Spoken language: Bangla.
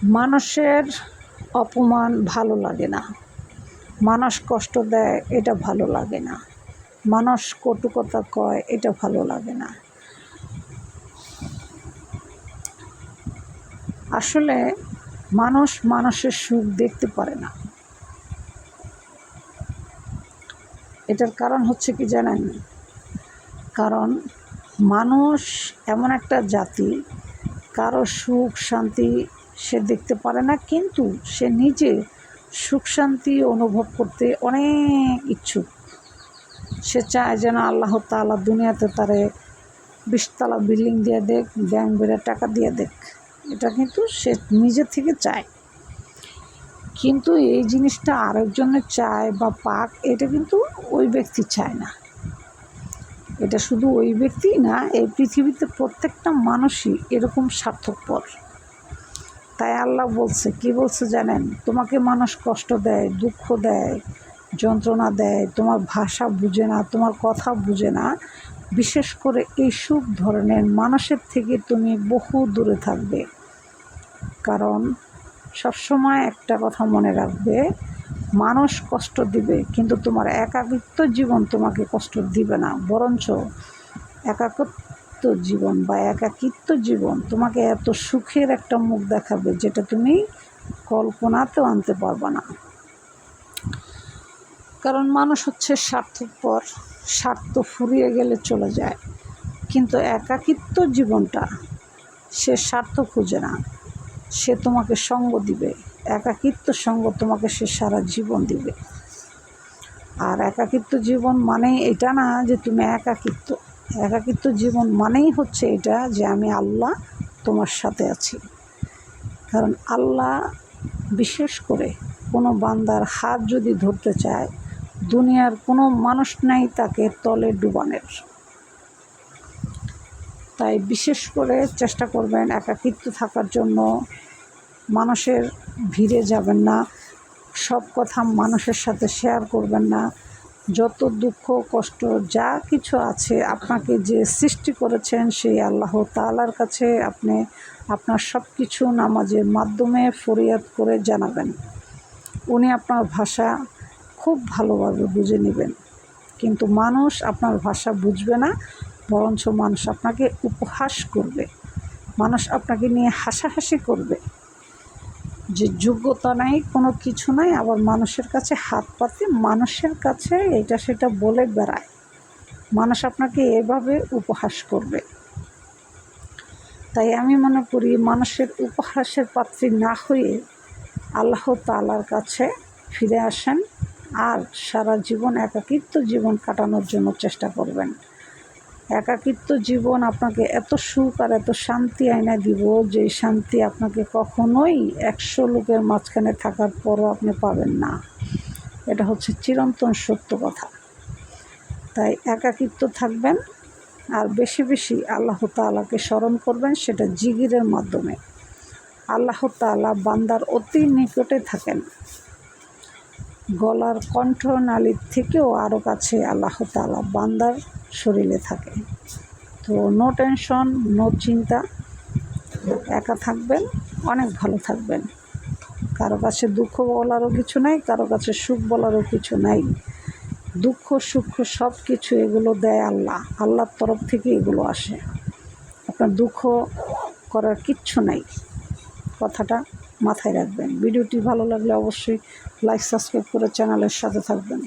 মানুষের অপমান ভালো লাগে না, মানুষ কষ্ট দেয় এটা ভালো লাগে না, মানুষ কটু কথা কয় এটা ভালো লাগে না। আসলে মানুষ মানুষের সুখ দেখতে পারে না। এটার কারণ হচ্ছে কি জানেন? কারণ মানুষ এমন একটা জাতি, কারো সুখ শান্তি সে দেখতে পারে না, কিন্তু সে নিজে সুখ শান্তি অনুভব করতে অনেক ইচ্ছুক। সে চায় যেন আল্লাহ তাআলা দুনিয়াতে তারে 20 তলা বিল্ডিং দিয়ে দেখ, ব্যাংক বেড়ে টাকা দিয়ে দেখ, এটা কিন্তু সে নিজে থেকে চায়। কিন্তু এই জিনিসটা আরেকজনের চায় বা পাক, এটা কিন্তু ওই ব্যক্তি চায় না। এটা শুধু ওই ব্যক্তি না, এই পৃথিবীতে প্রত্যেকটা মানুষই এরকম স্বার্থপর। তাই আল্লাহ বলছে, কি বলছে জানেন? তোমাকে মানুষ কষ্ট দেয়, দুঃখ দেয়, যন্ত্রণা দেয়, তোমার ভাষা বুঝে না, তোমার কথা বুঝে না, বিশেষ করে এইসব ধরনের মানুষের থেকে তুমি বহু দূরে থাকবে। কারণ সবসময় একটা কথা মনে রাখবে, মানুষ কষ্ট দিবে কিন্তু তোমার একাকিত্ব জীবন তোমাকে কষ্ট দিবে না, বরঞ্চ একাকিত্ব জীবন বা একাকিত্ব জীবন তোমাকে এত সুখের একটা মুখ দেখাবে যেটা তুমি কল্পনাতেও আনতে পারবে না। কারণ মানুষ হচ্ছে স্বার্থপর, স্বার্থ ফুরিয়ে গেলে চলে যায়, কিন্তু একাকিত্ব জীবনটা সে স্বার্থ খুঁজে না, সে তোমাকে সঙ্গ দিবে। একাকিত্ব সঙ্গ তোমাকে সে সারা জীবন দিবে। আর একাকিত্ব জীবন মানেই এটা না যে তুমি একাকিত্ব। একাকিত্ব জীবন মানেই হচ্ছে এটা যে আমি আল্লাহ তোমার সাথে আছি। কারণ আল্লাহ বিশেষ করে কোনো বান্দার হাত যদি ধরতে চায়, দুনিয়ার কোনো মানুষ নাই তাকে তলে ডুবানোর। তাই বিশেষ করে চেষ্টা করবেন একাকিত্ব থাকার জন্য। মানুষের ভিড়ে যাবেন না, সব কথা মানুষের সাথে শেয়ার করবেন না। যত দুঃখ কষ্ট যা কিছু আছে, আপনাকে যে সৃষ্টি করেছেন সেই আল্লাহ তাআলার কাছে আপনি আপনার সব কিছু নামাজের মাধ্যমে ফরিয়াদ করে জানাবেন। উনি আপনার ভাষা খুব ভালোভাবে বুঝে নেবেন। কিন্তু মানুষ আপনার ভাষা বুঝবে না, বরঞ্চ মানুষ আপনাকে উপহাস করবে, মানুষ আপনাকে নিয়ে হাসাহাসি করবে যে যোগ্যতা নাই, কোনো কিছু নাই, আবার মানুষের কাছে হাত পাতে, মানুষের কাছে এটা সেটা বলে বেড়ায়। মানুষ আপনাকে এভাবে উপহাস করবে। তাই আমি মনে করি মানুষের উপহাসের পাত্রী না হয়ে আল্লাহ তাআলার কাছে ফিরে আসেন আর সারা জীবন একাকিত্ব জীবন কাটানোর জন্য চেষ্টা করবেন। একাকিত্ব জীবন আপনাকে এত সুখ আর এত শান্তি আইনা দিব যে শান্তি আপনাকে কখনোই 100 লোকের মাঝখানে থাকার পরও আপনি পাবেন না। এটা হচ্ছে চিরন্তন সত্য কথা। তাই একাকিত্ব থাকবেন আর বেশি বেশি আল্লাহ তাআলাকে স্মরণ করবেন, সেটা জিকিরের মাধ্যমে। আল্লাহ তাআলা বান্দার অতি নিকটে থাকেন, গলার কণ্ঠনালীর থেকেও আরও কাছে আল্লাহ তাআলা বান্দার শরীরে থাকে। তো নো টেনশন, নো চিন্তা, একা থাকবেন, অনেক ভালো থাকবেন। কারো কাছে দুঃখ বলারও কিছু নাই, কারো কাছে সুখ বলারও কিছু নাই। দুঃখ সুখ সব কিছু এগুলো দেয় আল্লাহ, আল্লাহর তরফ থেকে এগুলো আসে। আপনার দুঃখ করার কিচ্ছু নাই, কথাটা মাথায় রাখবেন। ভিডিওটি ভালো লাগলে অবশ্যই লাইক সাবস্ক্রাইব করে চ্যানেলের সাথে থাকবেন।